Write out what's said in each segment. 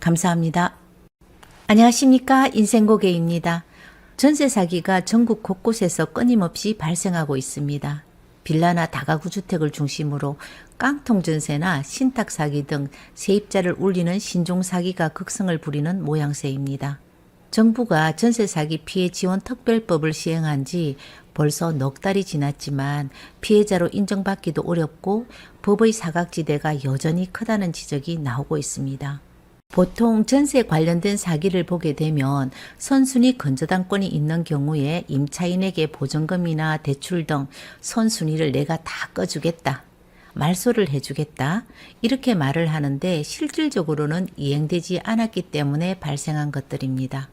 감사합니다. 안녕하십니까. 인생고개입니다. 전세 사기가 전국 곳곳에서 끊임없이 발생하고 있습니다. 빌라나 다가구 주택을 중심으로 깡통 전세나 신탁 사기 등 세입자를 울리는 신종 사기가 극성을 부리는 모양새입니다. 정부가 전세 사기 피해 지원 특별법을 시행한 지 벌써 넉 달이 지났지만 피해자로 인정받기도 어렵고 법의 사각지대가 여전히 크다는 지적이 나오고 있습니다. 보통 전세 관련된 사기를 보게 되면 선순위 건저당권이 있는 경우에 임차인에게 보증금이나 대출 등 선순위를 내가 다 꺼주겠다, 말소를 해주겠다 이렇게 말을 하는데 실질적으로는 이행되지 않았기 때문에 발생한 것들입니다.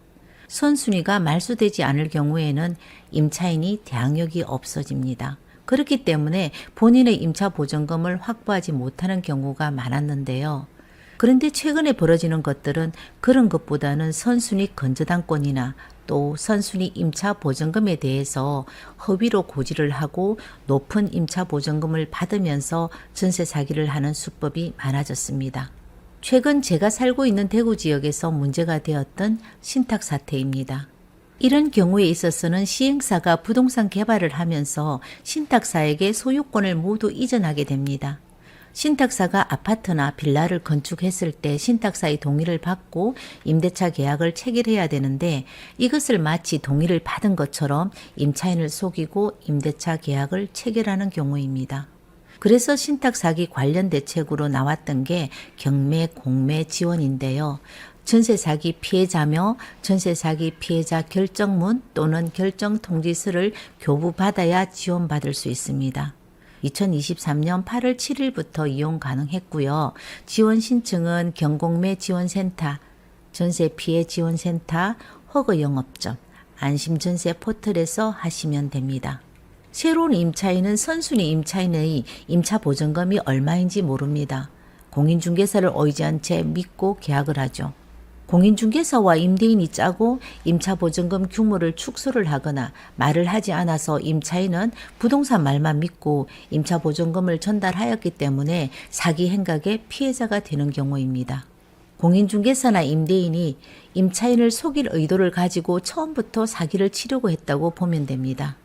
선순위가 말소되지 않을 경우에는 임차인이 대항력이 없어집니다. 그렇기 때문에 본인의 임차 보증금을 확보하지 못하는 경우가 많았는데요. 그런데 최근에 벌어지는 것들은 그런 것보다는 선순위 건저당권이나 또 선순위 임차 보증금에 대해서 허위로 고지를 하고 높은 임차 보증금을 받으면서 전세 사기를 하는 수법이 많아졌습니다. 최근 제가 살고 있는 대구 지역에서 문제가 되었던 신탁 사태입니다. 이런 경우에 있어서는 시행사가 부동산 개발을 하면서 신탁사에게 소유권을 모두 이전하게 됩니다. 신탁사가 아파트나 빌라를 건축했을 때 신탁사의 동의를 받고 임대차 계약을 체결해야 되는데 이것을 마치 동의를 받은 것처럼 임차인을 속이고 임대차 계약을 체결하는 경우입니다. 그래서 신탁 사기 관련 대책으로 나왔던 게 경매 공매 지원인데요. 전세 사기 피해자며 전세 사기 피해자 결정문 또는 결정 통지서를 교부받아야 지원받을 수 있습니다. 2023년 8월 7일부터 이용 가능했고요. 지원 신청은 경공매 지원센터, 전세 피해 지원센터, 허그 영업점, 안심전세 포털에서 하시면 됩니다. 새로운 임차인은 선순위 임차인의 임차 보증금이 얼마인지 모릅니다. 공인중개사를 의지한 채 믿고 계약을 하죠. 공인중개사와 임대인이 짜고 임차보증금 규모를 축소를 하거나 말을 하지 않아서 임차인은 부동산 말만 믿고 임차보증금을 전달하였기 때문에 사기 행각의 피해자가 되는 경우입니다. 공인중개사나 임대인이 임차인을 속일 의도를 가지고 처음부터 사기를 치려고 했다고 보면 됩니다.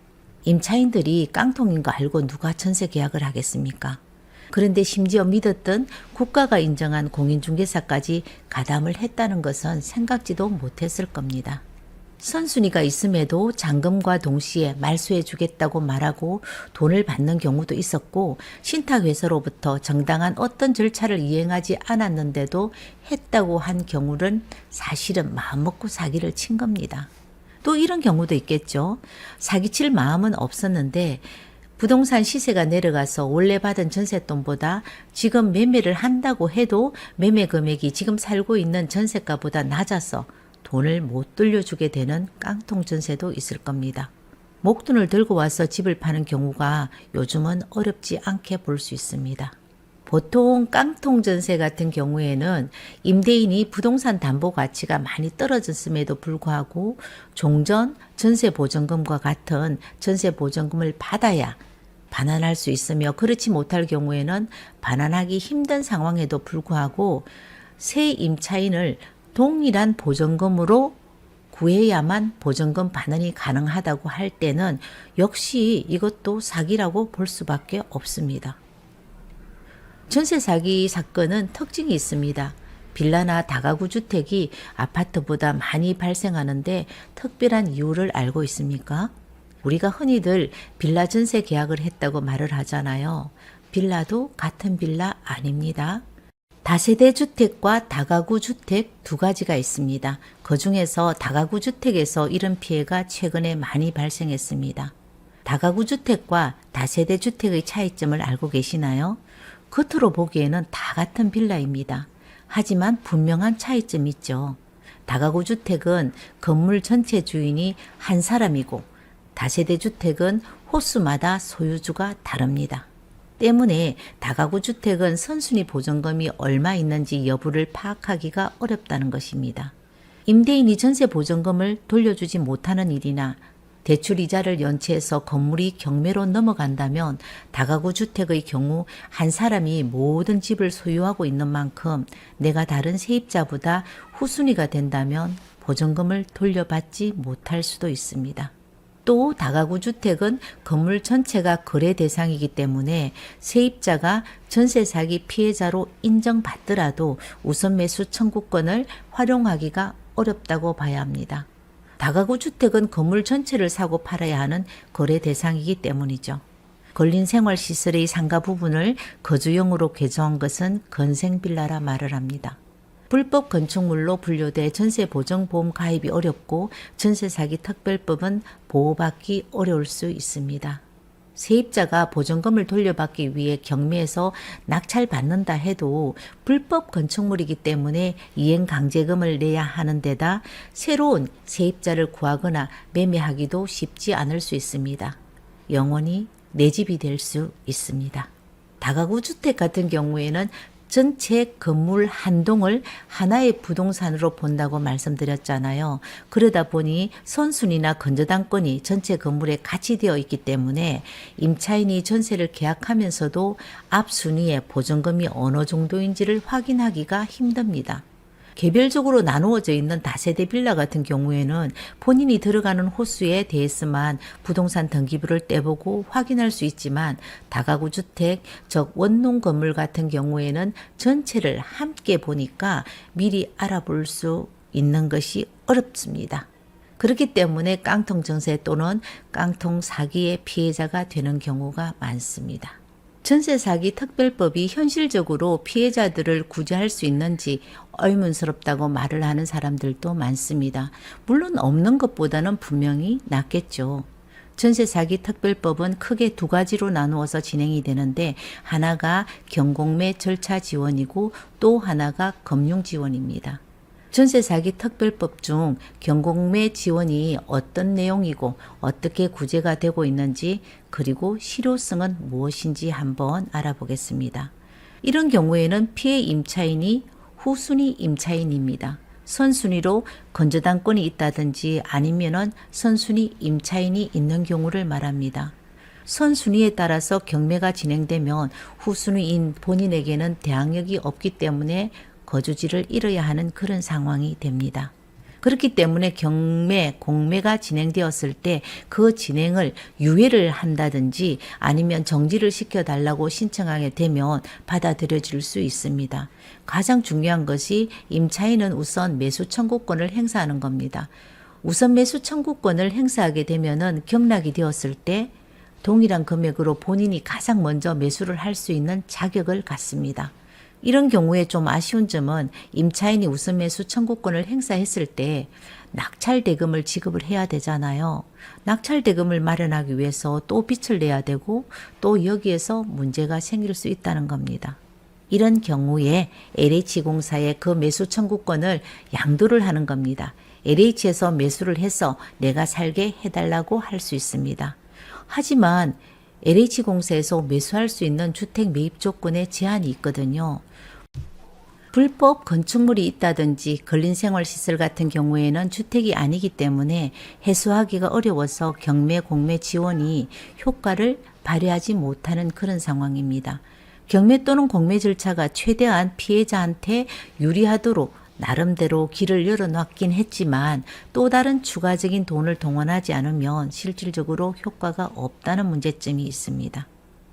임차인들이 깡통인 거 알고 누가 전세 계약을 하겠습니까? 그런데 심지어 믿었던 국가가 인정한 공인중개사까지 가담을 했다는 것은 생각지도 못했을 겁니다. 선순위가 있음에도 잔금과 동시에 말소해 주겠다고 말하고 돈을 받는 경우도 있었고 신탁회사로부터 정당한 어떤 절차를 이행하지 않았는데도 했다고 한 경우는 사실은 마음먹고 사기를 친 겁니다. 또 이런 경우도 있겠죠. 사기칠 마음은 없었는데 부동산 시세가 내려가서 원래 받은 전셋돈보다 지금 매매를 한다고 해도 매매 금액이 지금 살고 있는 전세가보다 낮아서 돈을 못 돌려주게 되는 깡통 전세도 있을 겁니다. 목돈을 들고 와서 집을 파는 경우가 요즘은 어렵지 않게 볼 수 있습니다. 보통 깡통 전세 같은 경우에는 임대인이 부동산 담보 가치가 많이 떨어졌음에도 불구하고 종전 전세 보증금과 같은 전세 보증금을 받아야 반환할 수 있으며 그렇지 못할 경우에는 반환하기 힘든 상황에도 불구하고 새 임차인을 동일한 보증금으로 구해야만 보증금 반환이 가능하다고 할 때는 역시 이것도 사기라고 볼 수밖에 없습니다. 전세 사기 사건은 특징이 있습니다. 빌라나 다가구 주택이 아파트보다 많이 발생하는데 특별한 이유를 알고 있습니까? 우리가 흔히들 빌라 전세 계약을 했다고 말을 하잖아요. 빌라도 같은 빌라 아닙니다. 다세대 주택과 다가구 주택 두 가지가 있습니다. 그 중에서 다가구 주택에서 이런 피해가 최근에 많이 발생했습니다. 다가구 주택과 다세대 주택의 차이점을 알고 계시나요? 겉으로 보기에는 다 같은 빌라입니다. 하지만 분명한 차이점이 있죠. 다가구 주택은 건물 전체 주인이 한 사람이고 다세대 주택은 호수마다 소유주가 다릅니다. 때문에 다가구 주택은 선순위 보증금이 얼마 있는지 여부를 파악하기가 어렵다는 것입니다. 임대인이 전세 보증금을 돌려주지 못하는 일이나 대출 이자를 연체해서 건물이 경매로 넘어간다면 다가구 주택의 경우 한 사람이 모든 집을 소유하고 있는 만큼 내가 다른 세입자보다 후순위가 된다면 보증금을 돌려받지 못할 수도 있습니다. 또 다가구 주택은 건물 전체가 거래 대상이기 때문에 세입자가 전세 사기 피해자로 인정받더라도 우선 매수 청구권을 활용하기가 어렵다고 봐야 합니다. 다가구 주택은 건물 전체를 사고 팔아야 하는 거래 대상이기 때문이죠. 걸린 생활시설의 상가 부분을 거주용으로 개조한 것은 건생빌라라 말을 합니다. 불법 건축물로 분류돼 전세보증보험 가입이 어렵고 전세사기 특별법은 보호받기 어려울 수 있습니다. 세입자가 보증금을 돌려받기 위해 경매에서 낙찰받는다 해도 불법 건축물이기 때문에 이행강제금을 내야 하는 데다 새로운 세입자를 구하거나 매매하기도 쉽지 않을 수 있습니다. 영원히 내 집이 될 수 있습니다. 다가구 주택 같은 경우에는 전체 건물 한 동을 하나의 부동산으로 본다고 말씀드렸잖아요. 그러다 보니 선순위나 건저당권이 전체 건물에 같이 되어 있기 때문에 임차인이 전세를 계약하면서도 앞 순위에 보증금이 어느 정도인지를 확인하기가 힘듭니다. 개별적으로 나누어져 있는 다세대 빌라 같은 경우에는 본인이 들어가는 호수에 대해서만 부동산 등기부를 떼보고 확인할 수 있지만 다가구 주택, 즉 원룸 건물 같은 경우에는 전체를 함께 보니까 미리 알아볼 수 있는 것이 어렵습니다. 그렇기 때문에 깡통 증세 또는 깡통 사기의 피해자가 되는 경우가 많습니다. 전세 사기 특별법이 현실적으로 피해자들을 구제할 수 있는지 의문스럽다고 말을 하는 사람들도 많습니다. 물론 없는 것보다는 분명히 낫겠죠. 전세 사기 특별법은 크게 두 가지로 나누어서 진행이 되는데 하나가 경공매 절차 지원이고 또 하나가 금융 지원입니다. 전세 사기 특별법 중 경공매 지원이 어떤 내용이고 어떻게 구제가 되고 있는지 그리고 실효성은 무엇인지 한번 알아보겠습니다. 이런 경우에는 피해 임차인이 후순위 임차인입니다. 선순위로 건저당권이 있다든지 아니면은 선순위 임차인이 있는 경우를 말합니다. 선순위에 따라서 경매가 진행되면 후순위인 본인에게는 대항력이 없기 때문에 거주지를 잃어야 하는 그런 상황이 됩니다. 그렇기 때문에 경매, 공매가 진행되었을 때 그 진행을 유예를 한다든지 아니면 정지를 시켜달라고 신청하게 되면 받아들여질 수 있습니다. 가장 중요한 것이 임차인은 우선 매수 청구권을 행사하는 겁니다. 우선 매수 청구권을 행사하게 되면은 경락이 되었을 때 동일한 금액으로 본인이 가장 먼저 매수를 할 수 있는 자격을 갖습니다. 이런 경우에 좀 아쉬운 점은 임차인이 우선 매수 청구권을 행사했을 때 낙찰 대금을 지급을 해야 되잖아요. 낙찰 대금을 마련하기 위해서 또 빚을 내야 되고 또 여기에서 문제가 생길 수 있다는 겁니다. 이런 경우에 LH공사에 그 매수 청구권을 양도를 하는 겁니다. LH에서 매수를 해서 내가 살게 해달라고 할 수 있습니다. 하지만 LH공사에서 매수할 수 있는 주택 매입 조건에 제한이 있거든요. 불법 건축물이 있다든지 걸린 생활시설 같은 경우에는 주택이 아니기 때문에 해소하기가 어려워서 경매, 공매 지원이 효과를 발휘하지 못하는 그런 상황입니다. 경매 또는 공매 절차가 최대한 피해자한테 유리하도록 나름대로 길을 열어놨긴 했지만 또 다른 추가적인 돈을 동원하지 않으면 실질적으로 효과가 없다는 문제점이 있습니다.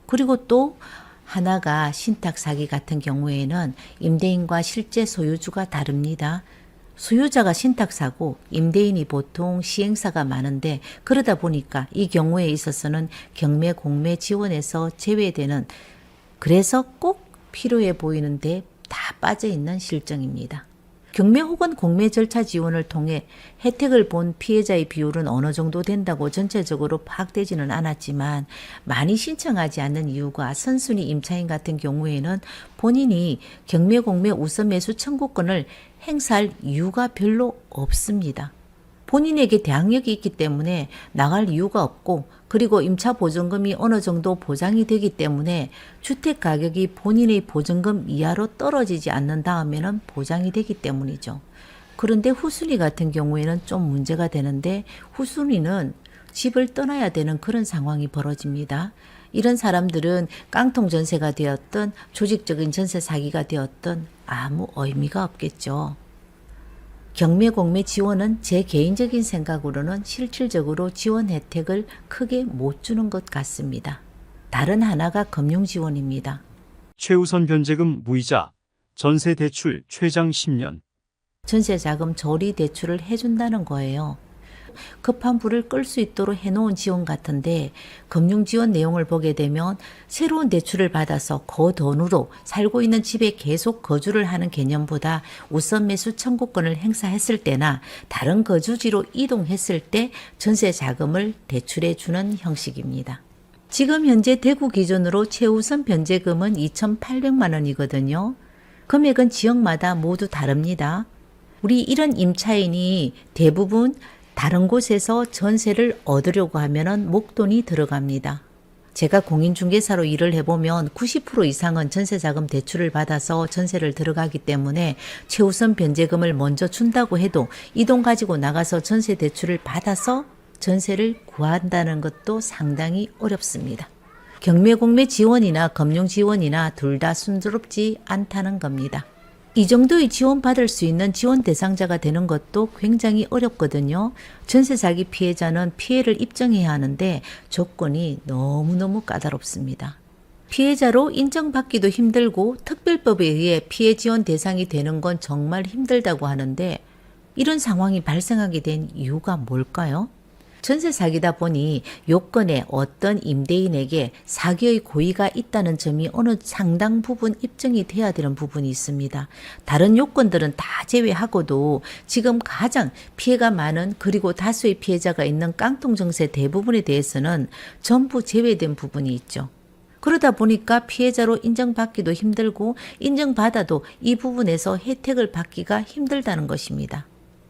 그리고 또 하나가 신탁 사기 같은 경우에는 임대인과 실제 소유주가 다릅니다. 소유자가 신탁 사고 임대인이 보통 시행사가 많은데 그러다 보니까 이 경우에 있어서는 경매 공매 지원에서 제외되는 그래서 꼭 필요해 보이는데 다 빠져 있는 실정입니다. 경매 혹은 공매 절차 지원을 통해 혜택을 본 피해자의 비율은 어느 정도 된다고 전체적으로 파악되지는 않았지만 많이 신청하지 않는 이유가 선순위 임차인 같은 경우에는 본인이 경매 공매 우선 매수 청구권을 행사할 이유가 별로 없습니다. 본인에게 대항력이 있기 때문에 나갈 이유가 없고 그리고 임차 보증금이 어느 정도 보장이 되기 때문에 주택 가격이 본인의 보증금 이하로 떨어지지 않는 다음에는 보장이 되기 때문이죠. 그런데 후순위 같은 경우에는 좀 문제가 되는데 후순위는 집을 떠나야 되는 그런 상황이 벌어집니다. 이런 사람들은 깡통 전세가 되었든 조직적인 전세 사기가 되었든 아무 의미가 없겠죠. 경매 공매 지원은 제 개인적인 생각으로는 실질적으로 지원 혜택을 크게 못 주는 것 같습니다. 다른 하나가 금융 지원입니다. 최우선 변제금 무이자, 전세 대출 최장 10년. 전세자금 조리 대출을 해준다는 거예요. 급한 불을 끌 수 있도록 해놓은 지원 같은데 금융 지원 내용을 보게 되면 새로운 대출을 받아서 그 돈으로 살고 있는 집에 계속 거주를 하는 개념보다 우선 매수 청구권을 행사했을 때나 다른 거주지로 이동했을 때 전세 자금을 대출해 주는 형식입니다. 지금 현재 대구 기준으로 최우선 변제금은 2,800만 원이거든요. 금액은 지역마다 모두 다릅니다. 우리 이런 임차인이 대부분 다른 곳에서 전세를 얻으려고 하면은 목돈이 들어갑니다. 제가 공인중개사로 일을 해보면 90% 이상은 전세자금 대출을 받아서 전세를 들어가기 때문에 최우선 변제금을 먼저 준다고 해도 이 돈 가지고 나가서 전세 대출을 받아서 전세를 구한다는 것도 상당히 어렵습니다. 경매 공매 지원이나 금융 지원이나 둘 다 순조롭지 않다는 겁니다. 이 정도의 지원 받을 수 있는 지원 대상자가 되는 것도 굉장히 어렵거든요. 전세 사기 피해자는 피해를 입증해야 하는데 조건이 너무너무 까다롭습니다. 피해자로 인정받기도 힘들고 특별법에 의해 피해 지원 대상이 되는 건 정말 힘들다고 하는데 이런 상황이 발생하게 된 이유가 뭘까요? 전세 사기다 보니 요건에 어떤 임대인에게 사기의 고의가 있다는 점이 어느 상당 부분 입증이 돼야 되는 부분이 있습니다. 다른 요건들은 다 제외하고도 지금 가장 피해가 많은 그리고 다수의 피해자가 있는 깡통 정세 대부분에 대해서는 전부 제외된 부분이 있죠. 그러다 보니까 피해자로 인정받기도 힘들고 인정받아도 이 부분에서 혜택을 받기가 힘들다는 것입니다.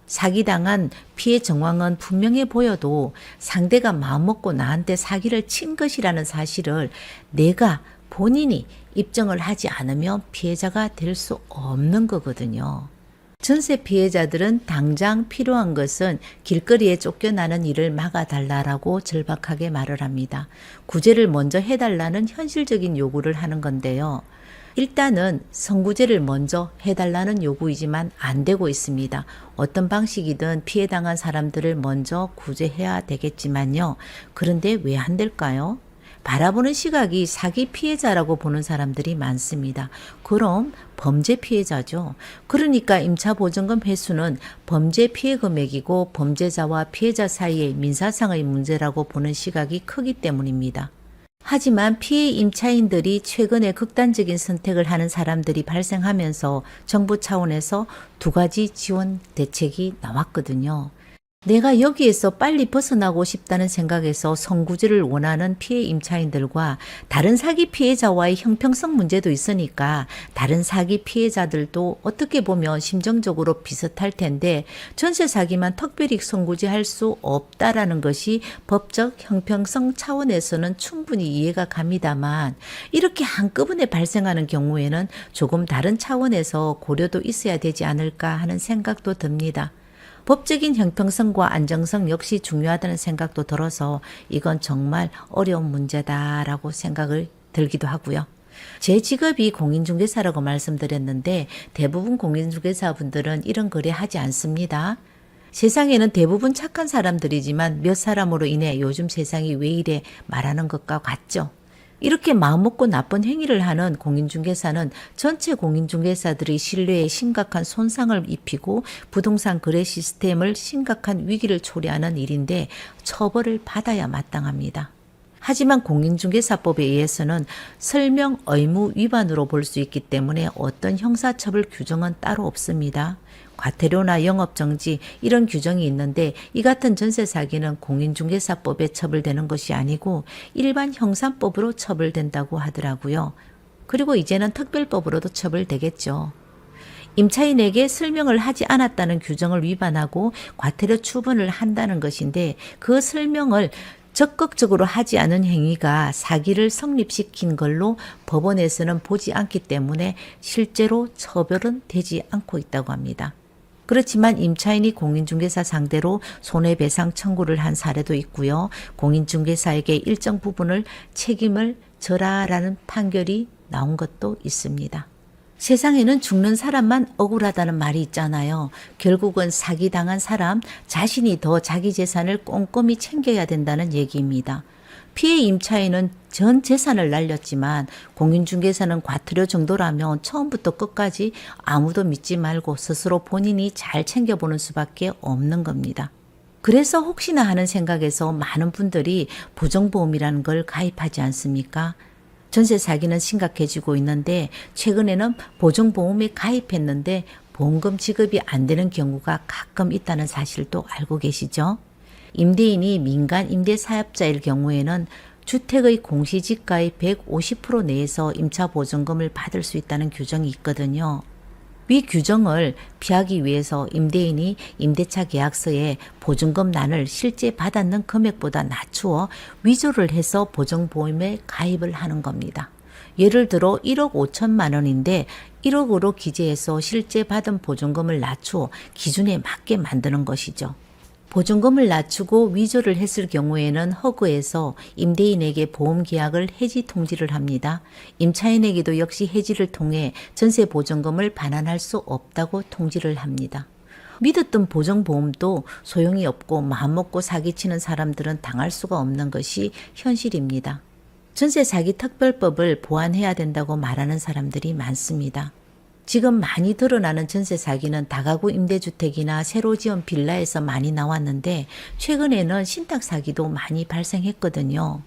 사기당한 피해 정황은 분명해 보여도 상대가 마음먹고 나한테 사기를 친 것이라는 사실을 내가 본인이 입증을 하지 않으면 피해자가 될 수 없는 거거든요. 전세 피해자들은 당장 필요한 것은 길거리에 쫓겨나는 일을 막아달라고 절박하게 말을 합니다. 구제를 먼저 해달라는 현실적인 요구를 하는 건데요. 일단은 선구제를 먼저 해달라는 요구이지만 안 되고 있습니다. 어떤 방식이든 피해당한 사람들을 먼저 구제해야 되겠지만요. 그런데 왜 안 될까요? 바라보는 시각이 사기 피해자라고 보는 사람들이 많습니다. 그럼 범죄 피해자죠. 그러니까 임차보증금 회수는 범죄 피해 금액이고 범죄자와 피해자 사이의 민사상의 문제라고 보는 시각이 크기 때문입니다. 하지만 피해 임차인들이 최근에 극단적인 선택을 하는 사람들이 발생하면서 정부 차원에서 두 가지 지원 대책이 나왔거든요. 내가 여기에서 빨리 벗어나고 싶다는 생각에서 선구제를 원하는 피해 임차인들과 다른 사기 피해자와의 형평성 문제도 있으니까 다른 사기 피해자들도 어떻게 보면 심정적으로 비슷할 텐데 전세 사기만 특별히 선구제할 수 없다라는 것이 법적 형평성 차원에서는 충분히 이해가 갑니다만 이렇게 한꺼번에 발생하는 경우에는 조금 다른 차원에서 고려도 있어야 되지 않을까 하는 생각도 듭니다. 법적인 형평성과 안정성 역시 중요하다는 생각도 들어서 이건 정말 어려운 문제다라고 생각을 들기도 하고요. 제 직업이 공인중개사라고 말씀드렸는데 대부분 공인중개사분들은 이런 거래 하지 않습니다. 세상에는 대부분 착한 사람들이지만 몇 사람으로 인해 요즘 세상이 왜 이래 말하는 것과 같죠. 이렇게 마음먹고 나쁜 행위를 하는 공인중개사는 전체 공인중개사들의 신뢰에 심각한 손상을 입히고 부동산 거래 시스템을 심각한 위기를 초래하는 일인데 처벌을 받아야 마땅합니다. 하지만 공인중개사법에 의해서는 설명 의무 위반으로 볼 수 있기 때문에 어떤 형사처벌 규정은 따로 없습니다. 과태료나 영업정지 이런 규정이 있는데 이 같은 전세 사기는 공인중개사법에 처벌되는 것이 아니고 일반 형사법으로 처벌된다고 하더라고요. 그리고 이제는 특별법으로도 처벌되겠죠. 임차인에게 설명을 하지 않았다는 규정을 위반하고 과태료 처분을 한다는 것인데 그 설명을 적극적으로 하지 않은 행위가 사기를 성립시킨 걸로 법원에서는 보지 않기 때문에 실제로 처벌은 되지 않고 있다고 합니다. 그렇지만 임차인이 공인중개사 상대로 손해배상 청구를 한 사례도 있고요. 공인중개사에게 일정 부분을 책임을 져라라는 판결이 나온 것도 있습니다. 세상에는 죽는 사람만 억울하다는 말이 있잖아요. 결국은 사기당한 사람 자신이 더 자기 재산을 꼼꼼히 챙겨야 된다는 얘기입니다. 피해 임차인은 전 재산을 날렸지만 공인중개사는 과태료 정도라면 처음부터 끝까지 아무도 믿지 말고 스스로 본인이 잘 챙겨보는 수밖에 없는 겁니다. 그래서 혹시나 하는 생각에서 많은 분들이 보정보험이라는 걸 가입하지 않습니까? 전세 사기는 심각해지고 있는데 최근에는 보정보험에 가입했는데 보험금 지급이 안 되는 경우가 가끔 있다는 사실도 알고 계시죠? 임대인이 민간 임대사업자일 경우에는 주택의 공시지가의 150% 내에서 임차보증금을 받을 수 있다는 규정이 있거든요. 위 규정을 피하기 위해서 임대인이 임대차 계약서에 보증금란을 실제 받았는 금액보다 낮추어 위조를 해서 보정보험에 가입을 하는 겁니다. 예를 들어 1억 5천만 원인데 1억으로 기재해서 실제 받은 보증금을 낮추어 기준에 맞게 만드는 것이죠. 보증금을 낮추고 위조를 했을 경우에는 허그에서 임대인에게 보험계약을 해지 통지를 합니다. 임차인에게도 역시 해지를 통해 전세 보증금을 반환할 수 없다고 통지를 합니다. 믿었던 보정보험도 소용이 없고 마음먹고 사기치는 사람들은 당할 수가 없는 것이 현실입니다. 전세 사기 특별법을 보완해야 된다고 말하는 사람들이 많습니다. 지금 많이 드러나는 전세 사기는 다가구 임대주택이나 새로 지은 빌라에서 많이 나왔는데 최근에는 신탁 사기도 많이 발생했거든요.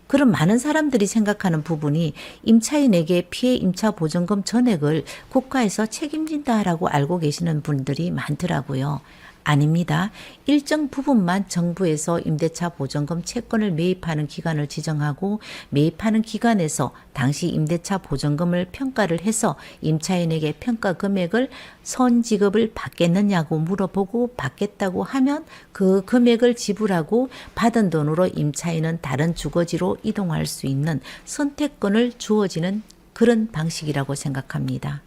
그럼 많은 사람들이 생각하는 부분이 임차인에게 피해 임차 보증금 전액을 국가에서 책임진다라고 알고 계시는 분들이 많더라고요. 아닙니다. 일정 부분만 정부에서 임대차 보증금 채권을 매입하는 기관을 지정하고 매입하는 기관에서 당시 임대차 보증금을 평가를 해서 임차인에게 평가 금액을 선지급을 받겠느냐고 물어보고 받겠다고 하면 그 금액을 지불하고 받은 돈으로 임차인은 다른 주거지로 이동할 수 있는 선택권을 주어지는 그런 방식이라고 생각합니다.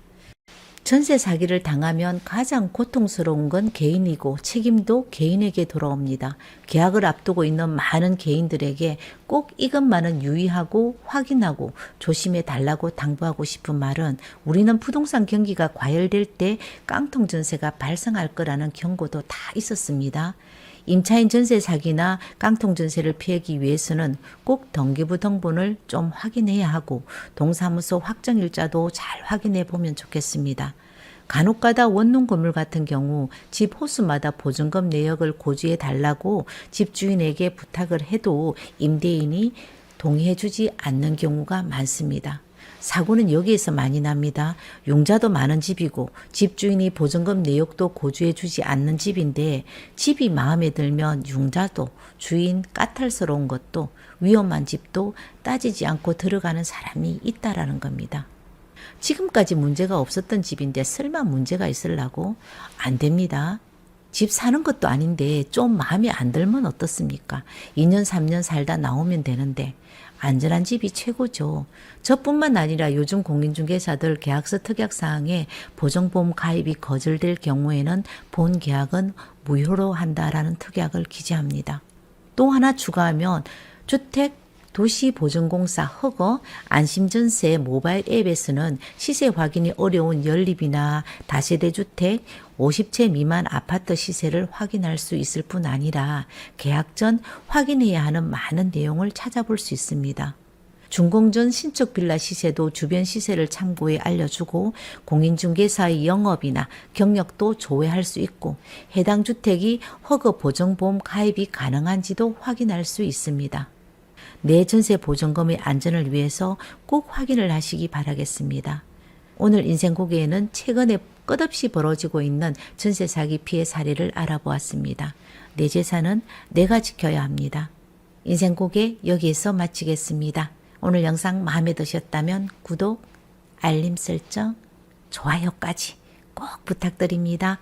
전세 사기를 당하면 가장 고통스러운 건 개인이고 책임도 개인에게 돌아옵니다. 계약을 앞두고 있는 많은 개인들에게 꼭 이것만은 유의하고 확인하고 조심해 달라고 당부하고 싶은 말은 우리는 부동산 경기가 과열될 때 깡통 전세가 발생할 거라는 경고도 다 있었습니다. 임차인 전세 사기나 깡통 전세를 피하기 위해서는 꼭 등기부 등본을 좀 확인해야 하고 동사무소 확정일자도 잘 확인해 보면 좋겠습니다. 간혹가다 원룸 건물 같은 경우 집 호수마다 보증금 내역을 고지해 달라고 집주인에게 부탁을 해도 임대인이 동의해 주지 않는 경우가 많습니다. 사고는 여기에서 많이 납니다. 용자도 많은 집이고 집주인이 보증금 내역도 고지해 주지 않는 집인데 집이 마음에 들면 융자도 주인 까탈스러운 것도 위험한 집도 따지지 않고 들어가는 사람이 있다라는 겁니다. 지금까지 문제가 없었던 집인데 설마 문제가 있으려고? 안 됩니다. 집 사는 것도 아닌데 좀 마음에 안 들면 어떻습니까? 2년 3년 살다 나오면 되는데 안전한 집이 최고죠. 저뿐만 아니라 요즘 공인중개사들 계약서 특약사항에 보정보험 가입이 거절될 경우에는 본 계약은 무효로 한다라는 특약을 기재합니다. 또 하나 추가하면 주택 도시보증공사 허거 안심전세 모바일 앱에서는 시세 확인이 어려운 연립이나 다세대 주택 50채 미만 아파트 시세를 확인할 수 있을 뿐 아니라 계약 전 확인해야 하는 많은 내용을 찾아볼 수 있습니다. 준공전 신축 빌라 시세도 주변 시세를 참고해 알려주고 공인중개사의 영업이나 경력도 조회할 수 있고 해당 주택이 허거 보증보험 가입이 가능한지도 확인할 수 있습니다. 내 전세 보증금의 안전을 위해서 꼭 확인을 하시기 바라겠습니다. 오늘 인생고개에는 최근에 끝없이 벌어지고 있는 전세 사기 피해 사례를 알아보았습니다. 내 재산은 내가 지켜야 합니다. 인생고개 여기에서 마치겠습니다. 오늘 영상 마음에 드셨다면 구독, 알림 설정, 좋아요까지 꼭 부탁드립니다.